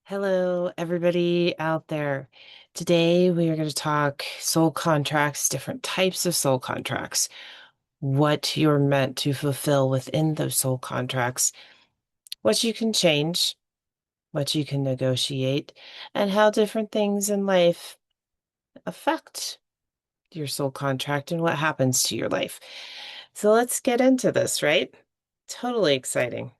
Hello, everybody out there. Today we are going to talk soul contracts, different types of soul contracts, what you're meant to fulfill within those soul contracts, what you can change, what you can negotiate, and how different things in life affect your soul contract and what happens to your life. So let's get into this, right? Totally exciting.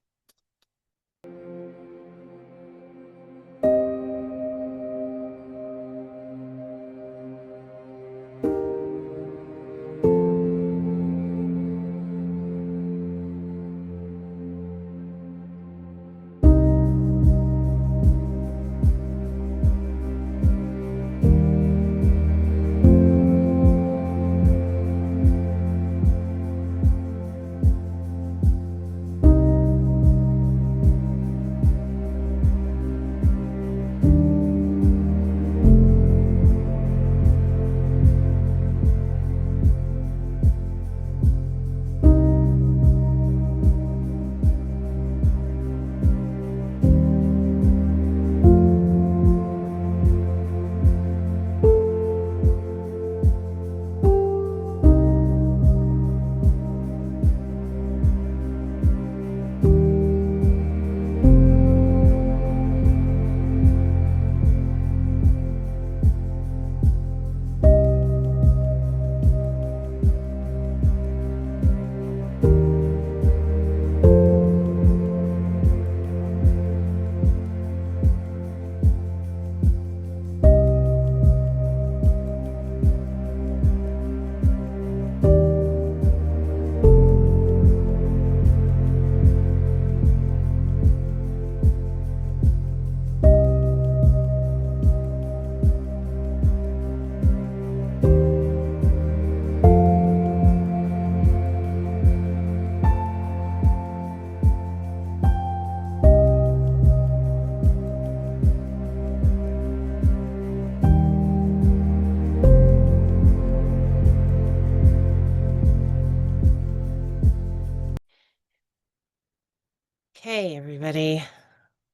Okay, everybody.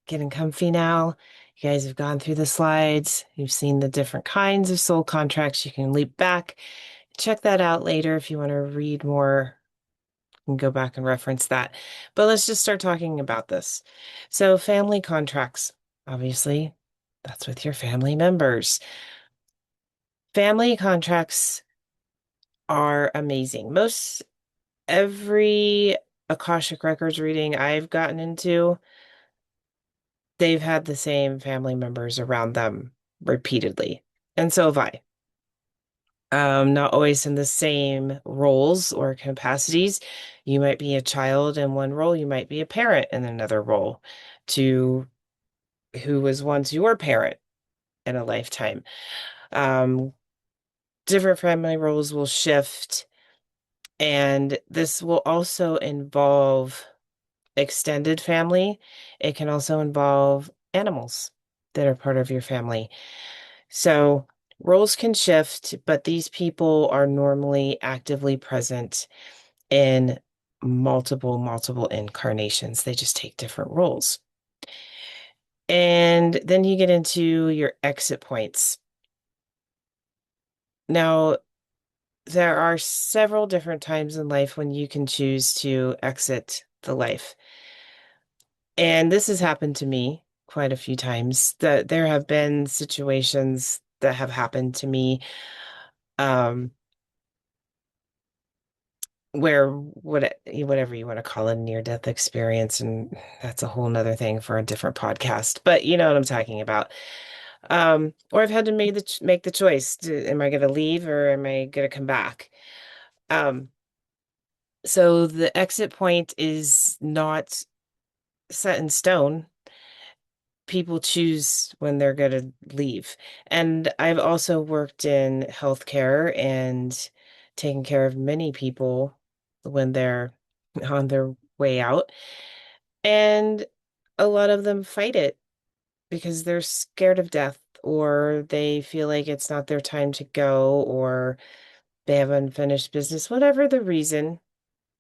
Getting comfy now. You guys have gone through the slides. You've seen the different kinds of soul contracts. You can leap back, check that out later if you want to read more. You can go back and reference that. But let's just start talking about this. So, family contracts, obviously, that's with your family members. Family contracts are amazing. Most every Akashic Records reading I've gotten into, they've had the same family members around them repeatedly. And so have I. Not always in the same roles or capacities. You might be a child in one role, you might be a parent in another role to who was once your parent in a lifetime. Um, Different family roles will shift, and this will also involve extended family. It can also involve animals that are part of your family. So roles can shift, but these people are normally actively present in multiple incarnations. They just take different roles. And then you get into your exit points. Now, there are several different times in life when you can choose to exit the life. And this has happened to me quite a few times. That there have been situations that have happened to me um, where whatever you want to call it, near-death experience, and that's a whole nother thing for a different podcast. But you know what I'm talking about. Or I've had to make the choice. Am I going to leave or am I going to come back? Um, so the exit point is not set in stone. People choose when they're going to leave. And I've also worked in healthcare and taken care of many people when they're on their way out. And a lot of them fight it because they're scared of death or they feel like it's not their time to go or they have unfinished business, whatever the reason,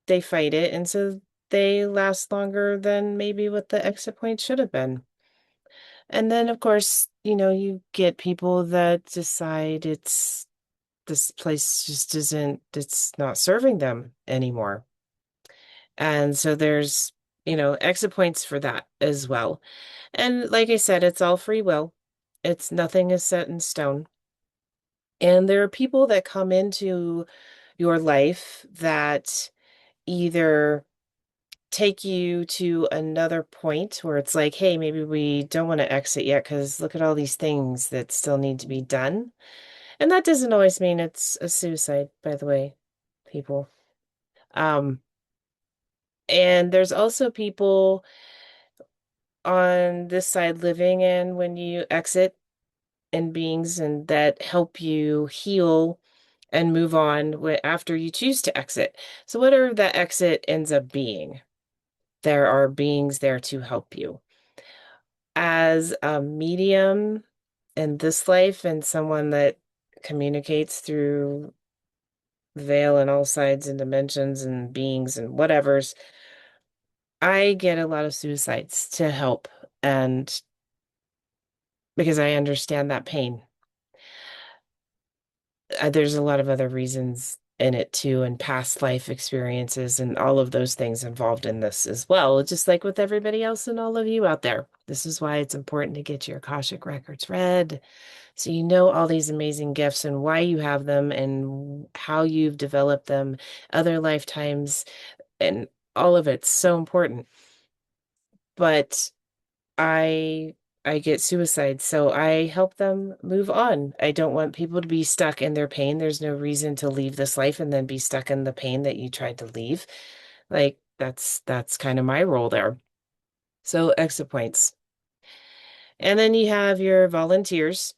they fight it. And so they last longer than maybe what the exit point should have been. And then, of course, you get people that decide this place just isn't, it's not serving them anymore. And so there's, exit points for that as well. And like I said, it's all free will. It's nothing is set in stone. And there are people that come into your life that either take you to another point where it's like, hey, maybe we don't want to exit yet because look at all these things that still need to be done. And that doesn't always mean it's a suicide, by the way, people. Um, and there's also people on this side living in when you exit and beings and that help you heal and move on after you choose to exit. So whatever that exit ends up being, there are beings there to help you. As a medium in this life and someone that communicates through veil and all sides and dimensions and beings and whatever's, I get a lot of suicides to help and because I understand that pain. There's a lot of other reasons in it too, and past life experiences and all of those things involved in this as well, just like with everybody else and all of you out there. This is why it's important to get your Akashic records read. So you know all these amazing gifts and why you have them and how you've developed them, other lifetimes, and all of it's so important. But I I get suicide, so I help them move on. I don't want people to be stuck in their pain. There's no reason to leave this life and then be stuck in the pain that you tried to leave. Like that's kind of my role there. So exit points. And then you have your volunteers.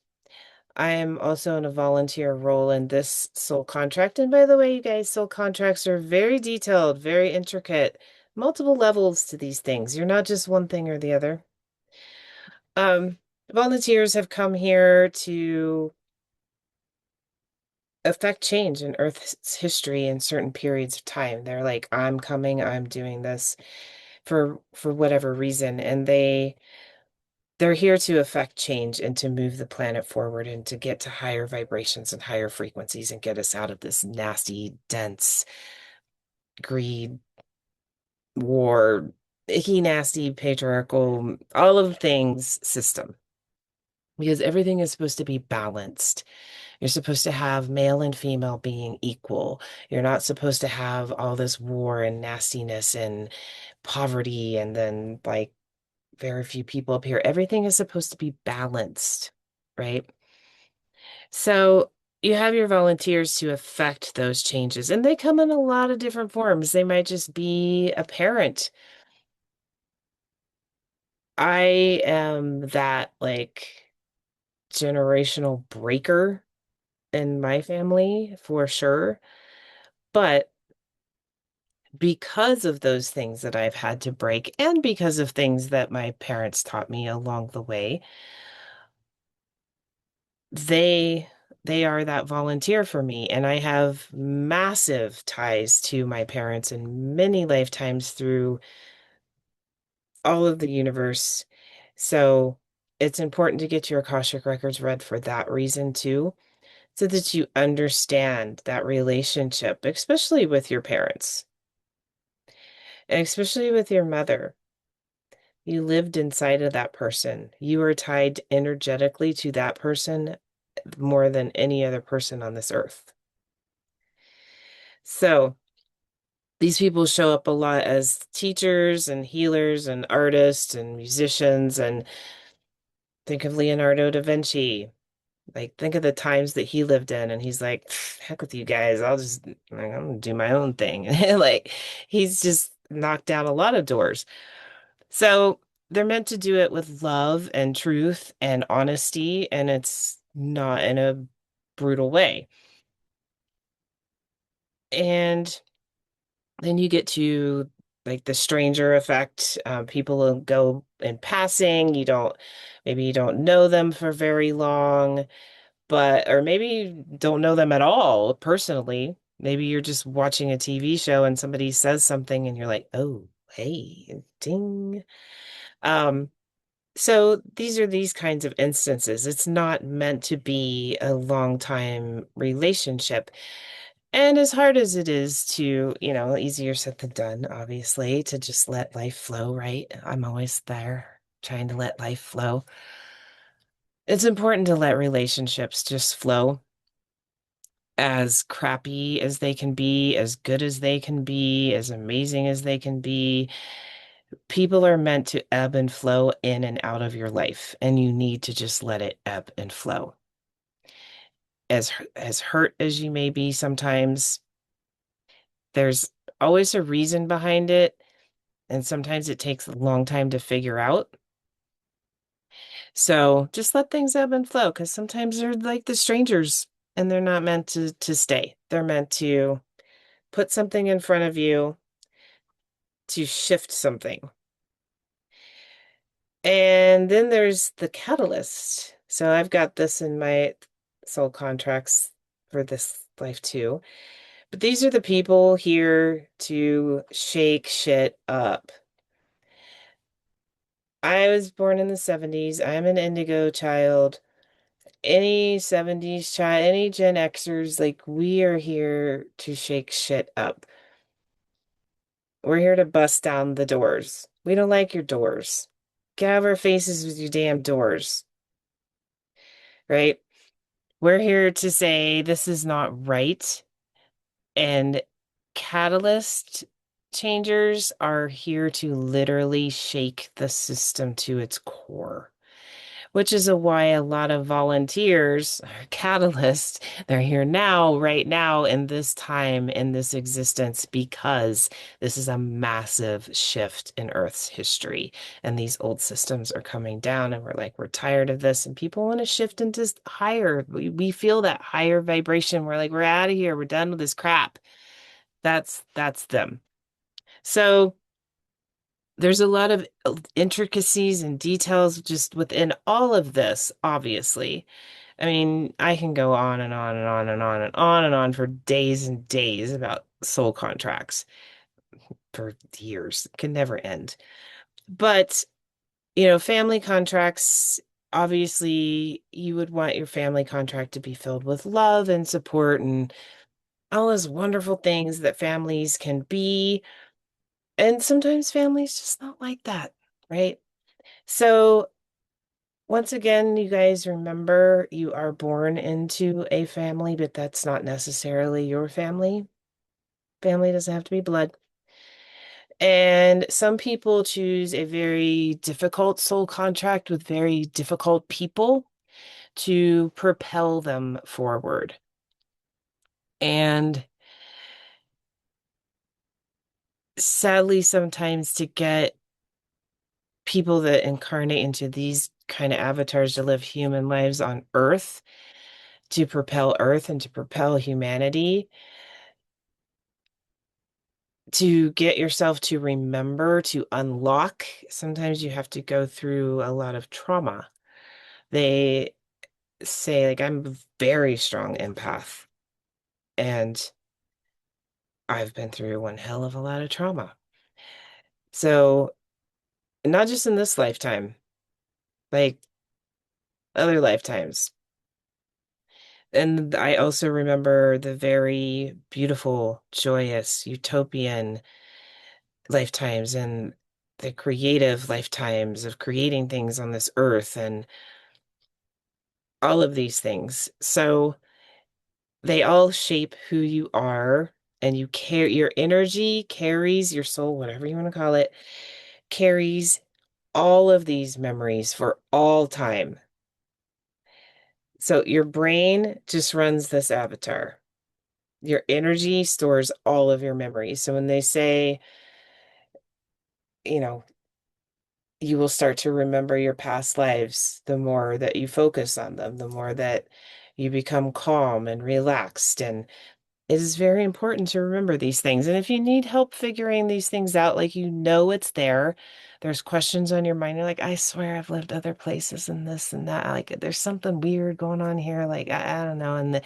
I am also in a volunteer role in this soul contract. And by the way, you guys, soul contracts are very detailed, very intricate, multiple levels to these things. You're not just one thing or the other. Um, Volunteers have come here to affect change in Earth's history in certain periods of time. They're like, I'm coming, I'm doing this for whatever reason, and they're here to affect change and to move the planet forward and to get to higher vibrations and higher frequencies and get us out of this nasty, dense greed, war, icky, nasty, patriarchal, all of things system. Because everything is supposed to be balanced. You're supposed to have male and female being equal. You're not supposed to have all this war and nastiness and poverty and then like very few people up here. Everything is supposed to be balanced, right? So you have your volunteers to affect those changes, and they come in a lot of different forms. They might just be a parent. I am that like generational breaker in my family for sure. But because of those things that I've had to break and because of things that my parents taught me along the way, they they are that volunteer for me. And I have massive ties to my parents in many lifetimes through all of the universe. So it's important to get your Akashic records read for that reason too, so that you understand that relationship, especially with your parents, and especially with your mother. You lived inside of that person. You are tied energetically to that person more than any other person on this earth. So these people show up a lot as teachers and healers and artists and musicians. And think of Leonardo da Vinci. Like, think of the times that he lived in, and he's like, heck with you guys. I'm gonna do my own thing. Like, he's just knocked down a lot of doors. So they're meant to do it with love and truth and honesty, and it's not in a brutal way. And then you get to like the stranger effect. People will go in passing. Maybe you don't know them for very long, or maybe you don't know them at all personally. Maybe you're just watching a TV show and somebody says something and you're like, oh, hey, ding. Um, So these are these kinds of instances. It's not meant to be a long time relationship. And as hard as it is to, easier said than done, obviously, to just let life flow, right? I'm always there trying to let life flow. It's important to let relationships just flow as crappy as they can be, as good as they can be, as amazing as they can be. People are meant to ebb and flow in and out of your life, and you need to just let it ebb and flow. As hurt as you may be sometimes, there's always a reason behind it, and sometimes it takes a long time to figure out. So just let things ebb and flow because sometimes they're like the strangers and they're not meant to stay. They're meant to put something in front of you to shift something. And then there's the catalyst. So I've got this in my soul contracts for this life too. But these are the people here to shake shit up. I was born in the 70s. I'm an indigo child. Any 70s child, any Gen Xers, like we are here to shake shit up. We're here to bust down the doors. We don't like your doors. Get out of our faces with your damn doors, right? We're here to say this is not right. And catalyst changers are here to literally shake the system to its core, which is why a lot of volunteers are catalysts. They're here now, right now, in this time, in this existence, because this is a massive shift in Earth's history. And these old systems are coming down, and we're like, we're tired of this. And people want to shift into higher. We feel that higher vibration. We're like, we're out of here. We're done with this crap. That's them. So there's a lot of intricacies and details just within all of this, obviously. I mean, I can go on and on and on and on and on and on for days and days about soul contracts for years. It can never end. But, family contracts, obviously, you would want your family contract to be filled with love and support and all those wonderful things that families can be. And sometimes families just not like that, right? So once again, you guys remember you are born into a family, but that's not necessarily your family. Family doesn't have to be blood. And some people choose a very difficult soul contract with very difficult people to propel them forward. And sadly, sometimes to get people that incarnate into these kind of avatars to live human lives on Earth, to propel Earth and to propel humanity, to get yourself to remember, to unlock, sometimes you have to go through a lot of trauma. They say, like, I'm a very strong empath, and I've been through one hell of a lot of trauma. So, not just in this lifetime, like other lifetimes. And I also remember the very beautiful, joyous, utopian lifetimes and the creative lifetimes of creating things on this earth and all of these things. So they all shape who you are, and your energy carries your soul, whatever you want to call it, carries all of these memories for all time. So your brain just runs this avatar. Your energy stores all of your memories. So when they say, you know, you will start to remember your past lives, the more that you focus on them, the more that you become calm and relaxed. And it is very important to remember these things. And if you need help figuring these things out, like it's there, there's questions on your mind. You're like, I swear I've lived other places and this and that. Like, there's something weird going on here. Like, I don't know. And the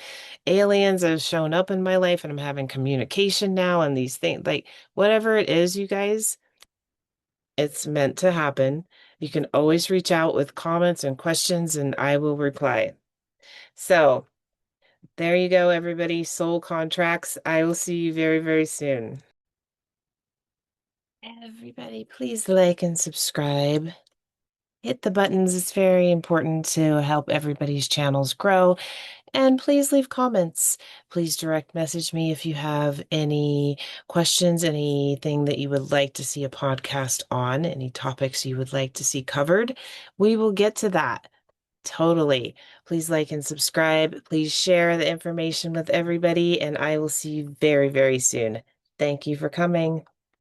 aliens have shown up in my life and I'm having communication now and these things, like, whatever it is, you guys, it's meant to happen. You can always reach out with comments and questions, and I will reply. So there you go, everybody. Soul contracts. I will see you very, very soon. Everybody, please like and subscribe. Hit the buttons. It's very important to help everybody's channels grow. And please leave comments. Please direct message me if you have any questions, anything that you would like to see a podcast on, any topics you would like to see covered. We will get to that. Totally. Please like and subscribe. Please share the information with everybody, and I will see you very, very soon. Thank you for coming.